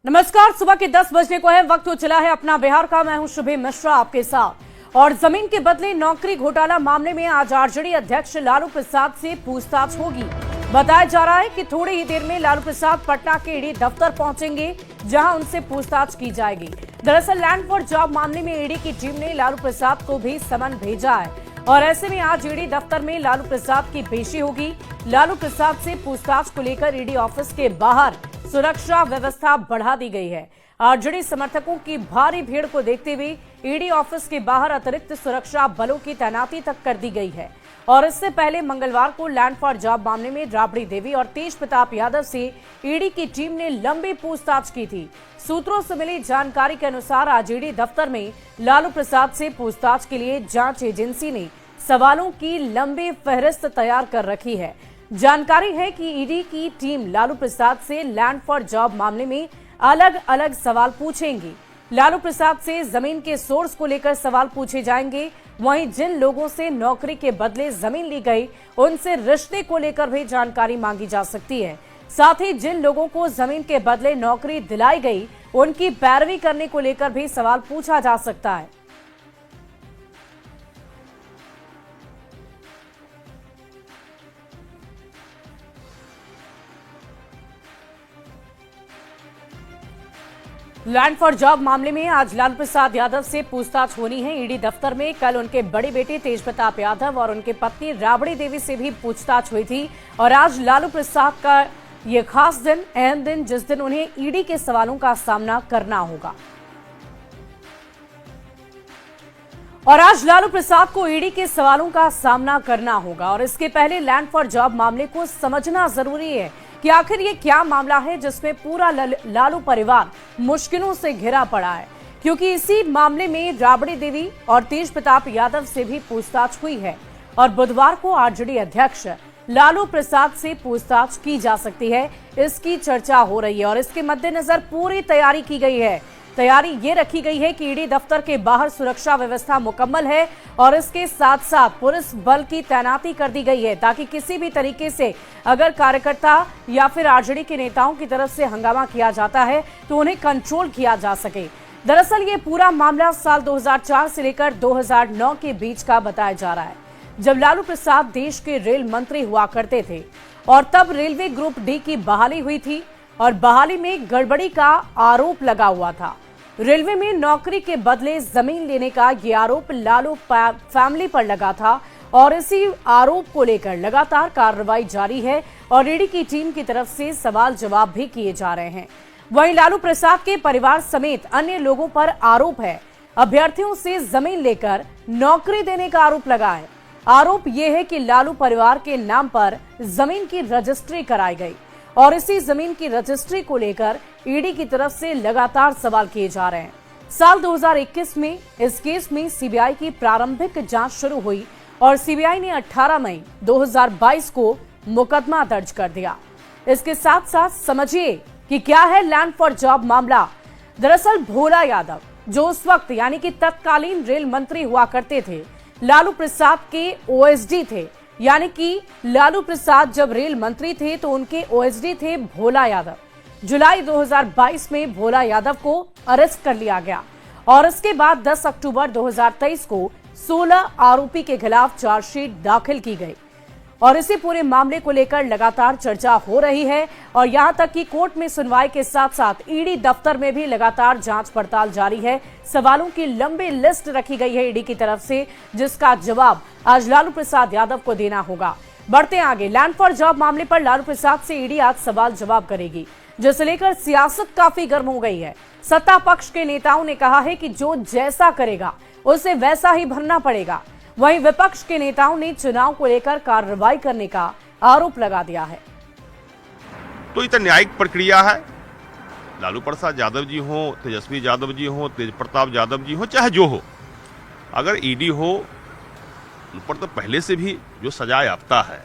नमस्कार, सुबह के 10 बजने को है। वक्त हो चला है अपना बिहार का। मैं हूं शुभी मिश्रा आपके साथ। और जमीन के बदले नौकरी घोटाला मामले में आज आरजेडी अध्यक्ष लालू प्रसाद से पूछताछ होगी। बताया जा रहा है कि थोड़ी ही देर में लालू प्रसाद पटना के ईडी दफ्तर पहुंचेंगे, जहां उनसे पूछताछ की जाएगी। दरअसल लैंड फॉर जॉब मामले में ईडी की टीम ने लालू प्रसाद को भी समन भेजा है और ऐसे में आज ईडी दफ्तर में लालू प्रसाद की पेशी होगी। लालू प्रसाद से पूछताछ को लेकर ईडी ऑफिस के बाहर सुरक्षा व्यवस्था बढ़ा दी गई है। आरजेडी समर्थकों की भारी भीड़ को देखते हुए ईडी ऑफिस के बाहर अतिरिक्त सुरक्षा बलों की तैनाती तक कर दी गई है। और इससे पहले मंगलवार को लैंड फॉर जॉब मामले में राबड़ी देवी और तेज प्रताप यादव से ईडी की टीम ने लंबी पूछताछ की थी। सूत्रों से मिली जानकारी के अनुसार आज ईडी दफ्तर में लालू प्रसाद से पूछताछ के लिए जांच एजेंसी ने सवालों की लंबी फहरिस्त तैयार कर रखी है। जानकारी है कि ईडी की टीम लालू प्रसाद से लैंड फॉर जॉब मामले में अलग अलग सवाल पूछेंगी। लालू प्रसाद से जमीन के सोर्स को लेकर सवाल पूछे जाएंगे। वहीं जिन लोगों से नौकरी के बदले जमीन ली गई, उनसे रिश्ते को लेकर भी जानकारी मांगी जा सकती है। साथ ही जिन लोगों को जमीन के बदले नौकरी दिलाई गई, उनकी पैरवी करने को लेकर भी सवाल पूछा जा सकता है। लैंड फॉर जॉब मामले में आज लालू प्रसाद यादव से पूछताछ होनी है ईडी दफ्तर में। कल उनके बड़े बेटे तेज प्रताप यादव और उनके पत्नी राबड़ी देवी से भी पूछताछ हुई थी। और आज लालू प्रसाद का ये खास दिन, अहम दिन, जिस दिन उन्हें ईडी के सवालों का सामना करना होगा। और आज लालू प्रसाद को ईडी के सवालों का सामना करना होगा। और इसके पहले लैंड फॉर जॉब मामले को समझना जरूरी है कि आखिर ये क्या मामला है जिसमें पूरा लालू परिवार मुश्किलों से घिरा पड़ा है, क्योंकि इसी मामले में राबड़ी देवी और तेज प्रताप यादव से भी पूछताछ हुई है। और बुधवार को आरजेडी अध्यक्ष लालू प्रसाद से पूछताछ की जा सकती है, इसकी चर्चा हो रही है। और इसके मद्देनजर पूरी तैयारी की गई है। तैयारी ये रखी गई है कि ईडी दफ्तर के बाहर सुरक्षा व्यवस्था मुकम्मल है और इसके साथ साथ पुलिस बल की तैनाती कर दी गई है, ताकि किसी भी तरीके से अगर कार्यकर्ता या फिर आरजेडी के नेताओं की तरफ से हंगामा किया जाता है तो उन्हें कंट्रोल किया जा सके। दरअसल ये पूरा मामला साल 2004 से लेकर 2009 के बीच का बताया जा रहा है, जब लालू प्रसाद देश के रेल मंत्री हुआ करते थे। और तब रेलवे ग्रुप डी की बहाली हुई थी और बहाली में गड़बड़ी का आरोप लगा हुआ था। रेलवे में नौकरी के बदले जमीन लेने का ये आरोप लालू फैमिली पर लगा था और इसी आरोप को लेकर लगातार कार्रवाई जारी है और ईडी की टीम की तरफ से सवाल जवाब भी किए जा रहे हैं। वहीं लालू प्रसाद के परिवार समेत अन्य लोगों पर आरोप है अभ्यर्थियों से जमीन लेकर नौकरी देने का आरोप लगा है। आरोप यह है कि लालू परिवार के नाम पर जमीन की रजिस्ट्री कराई गई और इसी जमीन की रजिस्ट्री को लेकर ईडी की तरफ से लगातार सवाल किए जा रहे हैं। साल 2021 में इस केस में सीबीआई की प्रारंभिक जांच शुरू हुई और सीबीआई ने 18 मई 2022 को मुकदमा दर्ज कर दिया। इसके साथ साथ समझिए कि क्या है लैंड फॉर जॉब मामला। दरअसल भोला यादव, जो उस वक्त यानी कि तत्कालीन रेल मंत्री हुआ करते थे, लालू प्रसाद के ओएसडी थे। यानी कि लालू प्रसाद जब रेल मंत्री थे तो उनके ओएसडी थे भोला यादव। जुलाई 2022 में भोला यादव को अरेस्ट कर लिया गया और इसके बाद 10 अक्टूबर 2023 को 16 आरोपी के खिलाफ चार्जशीट दाखिल की गई। और इसी पूरे मामले को लेकर लगातार चर्चा हो रही है और यहां तक कि कोर्ट में सुनवाई के साथ साथ ईडी दफ्तर में भी लगातार जांच पड़ताल जारी है। सवालों की लंबी लिस्ट रखी गई है ईडी की तरफ से, जिसका जवाब आज लालू प्रसाद यादव को देना होगा। बढ़ते हैं आगे। लैंड फॉर जॉब मामले पर लालू प्रसाद से ईडी आज सवाल जवाब करेगी, जिसे लेकर सियासत काफी गर्म हो गई है। सत्ता पक्ष के नेताओं ने कहा है कि जो जैसा करेगा उसे वैसा ही भरना पड़ेगा। वहीं विपक्ष के नेताओं ने चुनाव को लेकर कार्रवाई करने का आरोप लगा दिया है। तो इतना न्यायिक प्रक्रिया है। लालू प्रसाद यादव जी हो, तेजस्वी यादव जी हो, तेज प्रताप यादव जी हो, चाहे जो हो, अगर ईडी हो उन पर तो पहले से भी जो सजा याफ्ता है,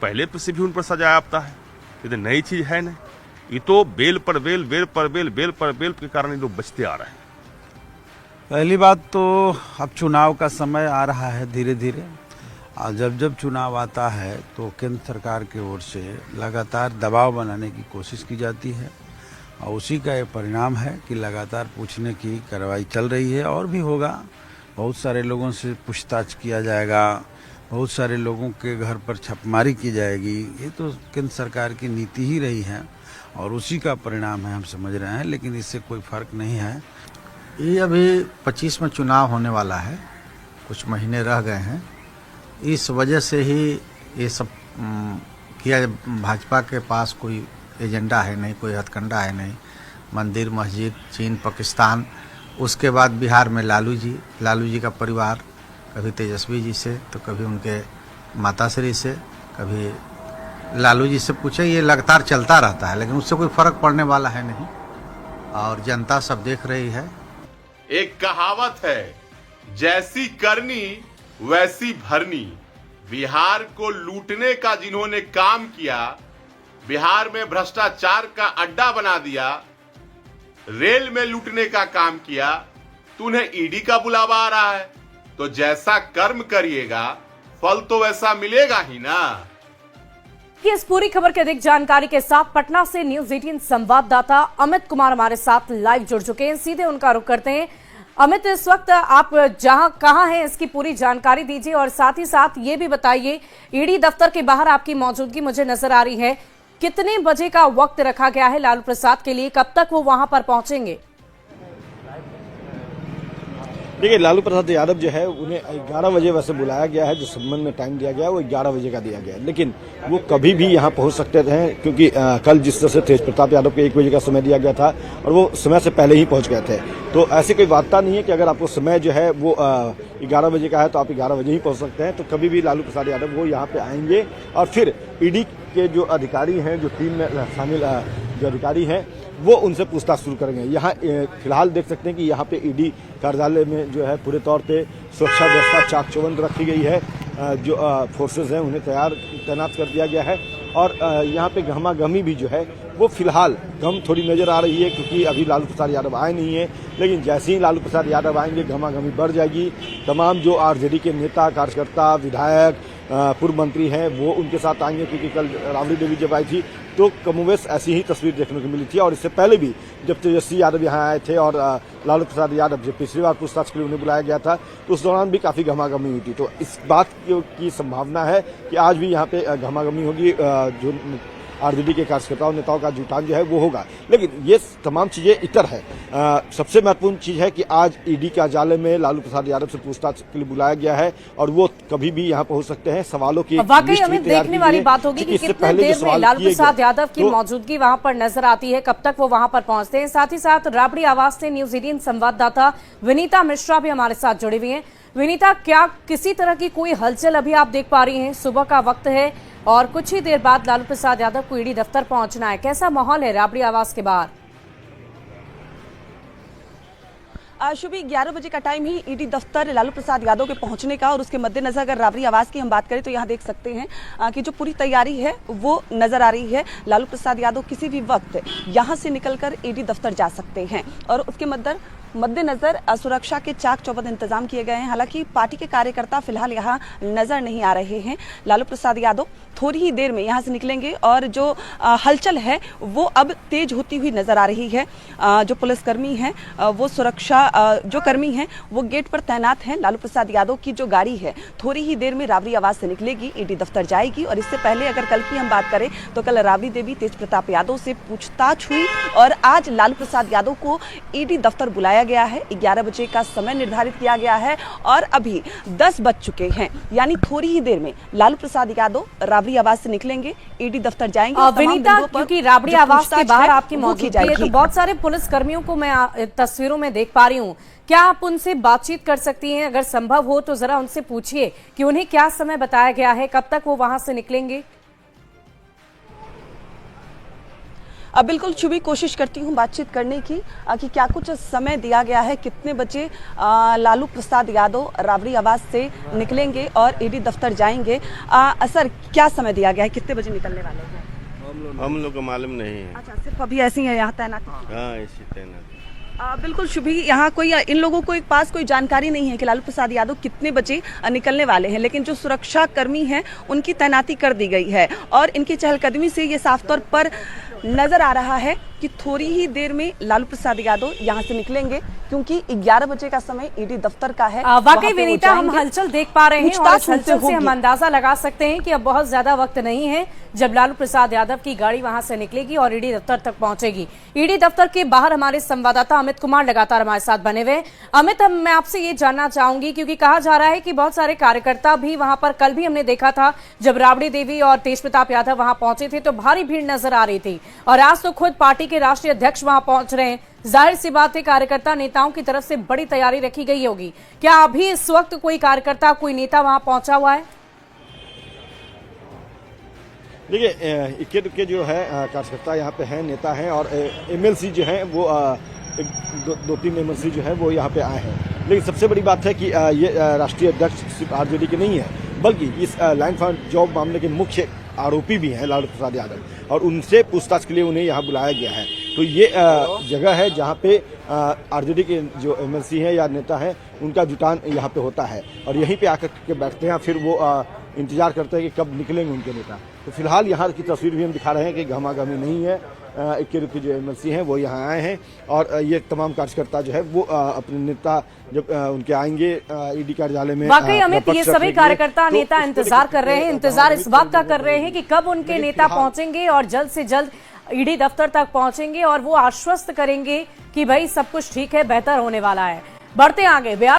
पहले से भी उन पर सजा याफ्ता है। ये तो नई चीज है नहीं। ये तो बेल पर बेल, बेल पर बेल, बेल पर बेल के कारण ये लोग बचते आ रहे हैं। पहली बात तो अब चुनाव का समय आ रहा है धीरे धीरे। जब जब चुनाव आता है तो केंद्र सरकार की ओर से लगातार दबाव बनाने की कोशिश की जाती है और उसी का ये परिणाम है कि लगातार पूछने की कार्रवाई चल रही है और भी होगा। बहुत सारे लोगों से पूछताछ किया जाएगा, बहुत सारे लोगों के घर पर छापेमारी की जाएगी। ये तो केंद्र सरकार की नीति ही रही है और उसी का परिणाम है, हम समझ रहे हैं, लेकिन इससे कोई फर्क नहीं है। ये अभी 25 में चुनाव होने वाला है, कुछ महीने रह गए हैं। इस वजह से ही ये सब किया। भाजपा के पास कोई एजेंडा है नहीं, कोई हथकंडा है नहीं। मंदिर, मस्जिद, चीन, पाकिस्तान, उसके बाद बिहार में लालू जी का परिवार, कभी तेजस्वी जी से तो कभी उनके माताश्री से, कभी लालू जी से पूछे। ये लगातार चलता रहता है, लेकिन उससे कोई फर्क पड़ने वाला है नहीं और जनता सब देख रही है। एक कहावत है, जैसी करनी वैसी भरनी। बिहार को लूटने का जिन्होंने काम किया, बिहार में भ्रष्टाचार का अड्डा बना दिया, रेल में लूटने का काम किया, तो उन्हें ईडी का बुलावा आ रहा है। तो जैसा कर्म करिएगा फल तो वैसा मिलेगा ही ना। कि इस पूरी खबर की अधिक जानकारी के साथ पटना से न्यूज 18 संवाददाता अमित कुमार हमारे साथ लाइव जुड़ चुके हैं। सीधे उनका रुख करते हैं। अमित, इस वक्त आप कहां हैं, इसकी पूरी जानकारी दीजिए और साथ ही साथ ये भी बताइए, ईडी दफ्तर के बाहर आपकी मौजूदगी मुझे नजर आ रही है। कितने बजे का वक्त रखा गया है लालू प्रसाद के लिए, कब तक वो वहां पर पहुंचेंगे? देखिए, लालू प्रसाद यादव जो है उन्हें 11 बजे वैसे बुलाया गया है। जो संबंध में टाइम दिया गया है वो 11 बजे का दिया गया है, लेकिन वो कभी भी यहाँ पहुँच सकते थे, क्योंकि कल जिस तरह से तेज प्रताप यादव को 1 बजे का समय दिया गया था और वो समय से पहले ही पहुँच गए थे। तो ऐसी कोई वार्ता नहीं है कि अगर आपको समय जो है वो 11 बजे का है तो आप 11 बजे ही पहुँच सकते हैं। तो कभी भी लालू प्रसाद यादव वो यहाँ पे आएंगे और फिर ईडी के जो अधिकारी हैं, जो टीम में शामिल जो अधिकारी हैं, वो उनसे पूछताछ शुरू करेंगे। यहाँ फिलहाल देख सकते हैं कि यहाँ पे ईडी कार्यालय में जो है पूरे तौर पे सुरक्षा व्यवस्था चाक चौबंद रखी गई है। जो फोर्सेज हैं उन्हें तैनात कर दिया गया है और यहाँ पे गहमागहमी भी जो है वो फिलहाल कम थोड़ी नजर आ रही है, क्योंकि अभी लालू प्रसाद यादव आए नहीं है। लेकिन जैसे ही लालू प्रसाद यादव आएंगे गहमागहमी बढ़ जाएगी। तमाम जो आरजेडी के नेता, कार्यकर्ता, विधायक, पूर्व मंत्री हैं वो उनके साथ आएंगे, क्योंकि कल राबड़ी देवी जब आई थी तो कमोवेश ऐसी ही तस्वीर देखने को मिली थी। और इससे पहले भी जब तेजस्वी यादव यहाँ आए थे और लालू प्रसाद यादव जब पिछली बार पूछताछ के लिए उन्हें बुलाया गया था तो उस दौरान भी काफ़ी गहमागहमी हुई थी। तो इस बात की संभावना है कि आज भी यहाँ पे गहमागहमी होगी। जो आरजेडी के कार्यकर्ताओं नेताओं का जुटान जो है वो होगा। लेकिन ये तमाम चीजें इतर है। सबसे महत्वपूर्ण चीज है कि आज ईडी कार्यालय में लालू प्रसाद यादव से पूछताछ के लिए बुलाया गया है और वो कभी भी यहाँ पहुंच सकते हैं। सवालों की वाकई हमें देखने वाली बात होगी कि कितने देर में लालू प्रसाद यादव की मौजूदगी वहां पर नजर आती है, कब तक वो वहां पर पहुंचते हैं। साथ ही साथ राबड़ी आवाज से न्यूज 18 संवाददाता विनीता मिश्रा भी हमारे साथ जुड़ी हुई हैं। विनीता, क्या किसी तरह की कोई हलचल अभी आप देख पा रही हैं? सुबह का वक्त है और कुछ ही देर बाद लालू प्रसाद यादव को ईडी दफ्तर पहुंचना है, कैसा माहौल है राबड़ी आवास के बाहर? सुबह 11 बजे का टाइम ही ईडी दफ्तर लालू प्रसाद यादव के पहुंचने का, और उसके मद्देनजर अगर राबड़ी आवास की हम बात करें तो यहाँ देख सकते हैं कि जो पूरी तैयारी है वो नजर आ रही है। लालू प्रसाद यादव किसी भी वक्त यहाँ से निकलकर ईडी दफ्तर जा सकते हैं और उसके मद्देनजर सुरक्षा के चाक चौबंद इंतजाम किए गए हैं। हालांकि पार्टी के कार्यकर्ता फिलहाल यहाँ नजर नहीं आ रहे हैं। लालू प्रसाद यादव थोड़ी ही देर में यहाँ से निकलेंगे और जो हलचल है वो अब तेज होती हुई नजर आ रही है। जो पुलिसकर्मी हैं वो सुरक्षा जो कर्मी हैं वो गेट पर तैनात हैं। लालू प्रसाद यादव की जो गाड़ी है थोड़ी ही देर में राबड़ी आवास से निकलेगी, ईडी दफ्तर जाएगी। और इससे पहले अगर कल की हम बात करें तो कल राबड़ी देवी तेज प्रताप यादव से पूछताछ हुई और आज लालू प्रसाद यादव को ईडी दफ्तर बुलाया गया है। 11 बजे का समय निर्धारित किया गया है और अभी 10 बज चुके हैं, यानी थोड़ी ही देर में लालू प्रसाद यादव राबड़ी आवास से निकलेंगे, ईडी दफ्तर जाएंगे। विनीता, क्योंकि राबड़ी आवास के बाहर आपकी मौजूदगी है तो बहुत सारे पुलिस कर्मियों को मैं तस्वीरों में देख पा रही हूँ, क्या आप उनसे बातचीत कर सकती हैं? अगर संभव हो तो जरा उनसे पूछिए कि उन्हें क्या समय बताया गया है, कब तक वो वहां से निकलेंगे। बिल्कुल शुभी, कोशिश करती हूँ बातचीत करने की कि क्या कुछ समय दिया गया है, कितने बजे लालू प्रसाद यादव राबड़ी आवास से निकलेंगे और ईडी दफ्तर जाएंगे। सर, क्या समय दिया गया है, कितने बजे निकलने वाले हैं? हम लोग को मालूम नहीं है। अच्छा, सिर्फ अभी ऐसी है यहाँ तैनात? हाँ, ऐसी तैनात। बिल्कुल शुभी, यहाँ कोई इन लोगों को एक पास कोई जानकारी नहीं है कि लालू प्रसाद यादव कितने बजे निकलने वाले हैं, लेकिन जो सुरक्षा कर्मी हैं उनकी तैनाती कर दी गई है और इनकी चहलकदमी से ये साफ तौर पर नजर आ रहा है कि थोड़ी ही देर में लालू प्रसाद यादव यहाँ से निकलेंगे, क्योंकि 11 बजे का समय ईडी दफ्तर का है। वाकई विनीता, हम हलचल देख पा रहे हैं और इस हलचल से हम होगी। अंदाजा लगा सकते हैं कि अब बहुत ज्यादा वक्त नहीं है जब लालू प्रसाद यादव की गाड़ी वहां से निकलेगी और ईडी दफ्तर तक पहुंचेगी। ईडी दफ्तर के बाहर हमारे संवाददाता अमित कुमार लगातार हमारे साथ बने हुए। अमित, मैं आपसे ये जानना चाहूंगी, क्योंकि कहा जा रहा है कि बहुत सारे कार्यकर्ता भी वहां पर, कल भी हमने देखा था जब राबड़ी देवी और तेज प्रताप यादव वहां पहुंचे थे तो भारी भीड़ नजर आ रही थी, और आज तो खुद पार्टी के राष्ट्रीय अध्यक्ष वहां पहुंच रहे हैं। जाहिर सी बात है कार्यकर्ता नेताओं की तरफ से बड़ी तैयारी रखी गई होगी। क्या अभी इस वक्त कोई कार्यकर्ता, कोई नेता वहां पहुंचा हुआ है? देखिए, इक्के दुक्के जो है कार्यकर्ता यहाँ पे हैं, नेता हैं, और एमएलसी जो हैं वो दो तीन एमएलसी जो है वो यहाँ पे आए हैं। लेकिन सबसे बड़ी बात है कि ये राष्ट्रीय अध्यक्ष सिर्फ आरजेडी के नहीं है, बल्कि इस लैंड फॉर जॉब मामले के मुख्य आरोपी भी हैं लालू प्रसाद यादव, और उनसे पूछताछ के लिए उन्हें यहाँ बुलाया गया है। तो ये जगह है जहाँ पे आरजेडी के जो एमएलसी हैं या नेता हैं उनका जुटान यहाँ पे होता है, और यहीं पे आकर के बैठते हैं, फिर वो इंतजार करते हैं कि कब निकलेंगे उनके नेता। तो फिलहाल यहाँ की तस्वीर भी हम दिखा रहे हैं कि घमाघमी नहीं है। इक्के दुक्के जो एमएलसी हैं वो यहाँ आए हैं, और ये तमाम कार्यकर्ता जो है वो अपने नेता जब उनके आएंगे ईडी कार्यालय में। वाकई अमित, ये सभी कार्यकर्ता नेता इंतजार कर रहे हैं, इंतजार इस बात का कर रहे हैं कि कब उनके नेता पहुंचेंगे और जल्द से जल्द ईडी दफ्तर तक पहुंचेंगे और वो आश्वस्त करेंगे कि भाई सब कुछ ठीक है, बेहतर होने वाला है। बढ़ते आगे।